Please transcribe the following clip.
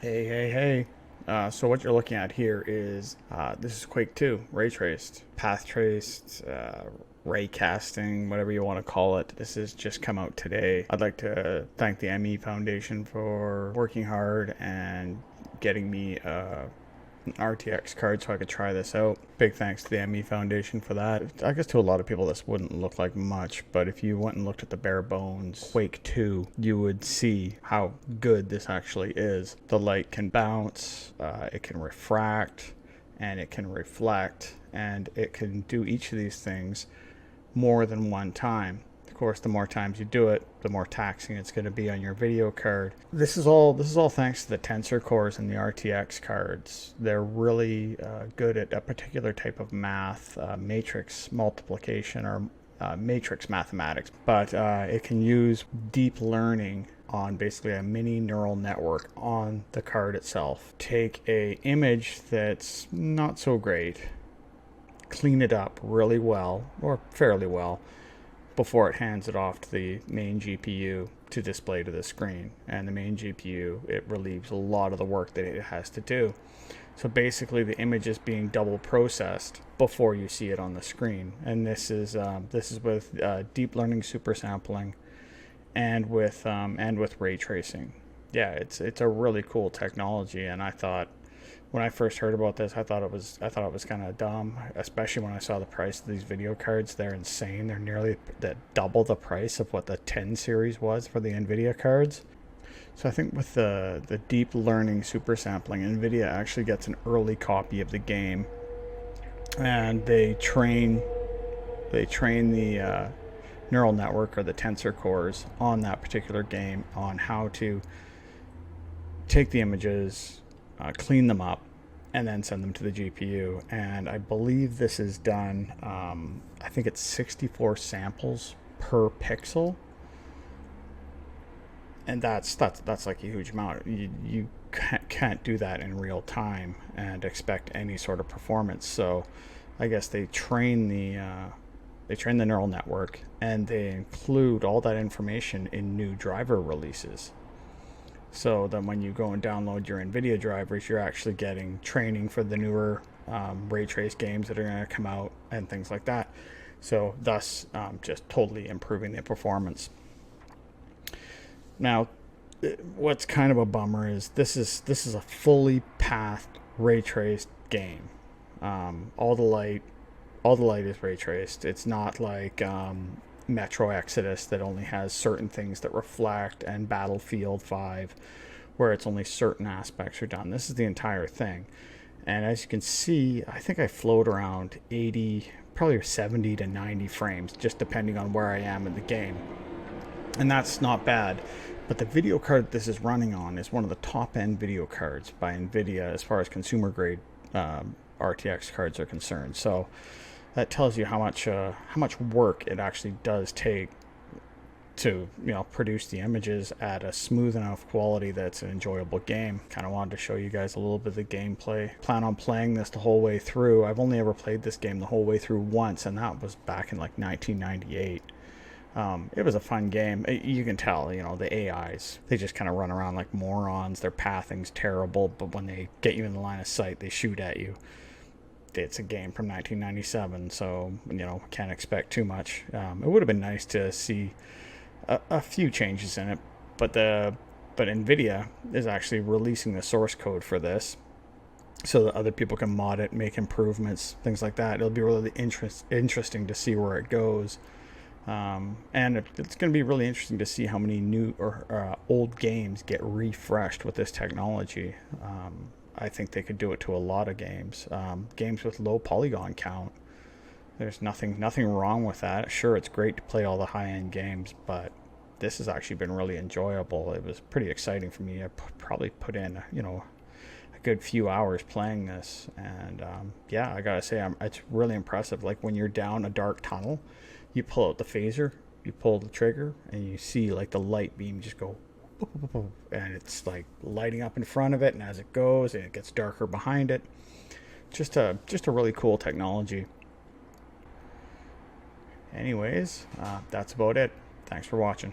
Hey. So what you're looking at here is this is Quake II, ray traced, path traced, ray casting, whatever you want to call it. This has just come out today. I'd like to thank the ME Foundation for working hard and getting me an RTX card so I could try this out. Big thanks to the ME Foundation for that. I guess to a lot of people this wouldn't look like much, but if you went and looked at the bare bones Quake 2, you would see how good this actually is. The light can bounce, it can refract, and it can reflect, and it can do each of these things more than one time. Of course, the more times you do it, the more taxing it's going to be on your video card. This is all thanks to the tensor cores and the RTX cards. They're really good at a particular type of math, matrix multiplication or matrix mathematics, but it can use deep learning on basically a mini neural network on the card itself. Take a image that's not so great, clean it up really well, or fairly well, before it hands it off to the main GPU to display to the screen. And the main GPU, it relieves a lot of the work that it has to do. So basically the image is being double processed before you see it on the screen. And this is with deep learning super sampling and with ray tracing. Yeah, it's a really cool technology, and I thought when I first heard about this, I thought it was kind of dumb, especially when I saw the price of these video cards. They're insane. They're nearly double the price of what the 10 series was for the NVIDIA cards. So I think with the deep learning super sampling, NVIDIA actually gets an early copy of the game, and they train the neural network or the tensor cores on that particular game on how to take the images, clean them up, and then send them to the GPU. And I believe this is done, I think it's 64 samples per pixel. And that's like a huge amount. You can't do that in real time and expect any sort of performance. So I guess they train the neural network, and they include all that information in new driver releases. So then when you go and download your NVIDIA drivers, you're actually getting training for the newer ray trace games that are going to come out and things like that. So thus just totally improving the performance. Now, what's kind of a bummer is this is a fully pathed ray traced game. All the light is ray traced. It's not like Metro Exodus that only has certain things that reflect, and Battlefield 5 where it's only certain aspects are done. This is the entire thing. And as you can see, I think I float around 80, probably 70 to 90 frames, just depending on where I am in the game. And that's not bad. But the video card this is running on is one of the top end video cards by NVIDIA as far as consumer grade RTX cards are concerned. So that tells you how much work it actually does take to produce the images at a smooth enough quality that's an enjoyable game. Kind of wanted to show you guys a little bit of the gameplay. Plan on playing this the whole way through. I've only ever played this game the whole way through once, and that was back in like 1998. It was a fun game. You can tell, the AIs, they just kind of run around like morons. Their pathing's terrible, but when they get you in the line of sight, they shoot at you. It's a game from 1997, so can't expect too much. It would have been nice to see a few changes in it, but NVIDIA is actually releasing the source code for this so that other people can mod it, make improvements, things like that. It'll be really interesting to see where it goes. And it's going to be really interesting to see how many new or old games get refreshed with this technology. I think they could do it to a lot of games. Games with low polygon count. There's nothing wrong with that. Sure, it's great to play all the high-end games, but this has actually been really enjoyable. It was pretty exciting for me. I probably put in, a good few hours playing this, and yeah, I gotta say, it's really impressive. Like when you're down a dark tunnel, you pull out the phaser, you pull the trigger, and you see like the light beam just go, and it's like lighting up in front of it, and as it goes, and it gets darker behind it. Just a really cool technology. Anyways, that's about it. Thanks for watching.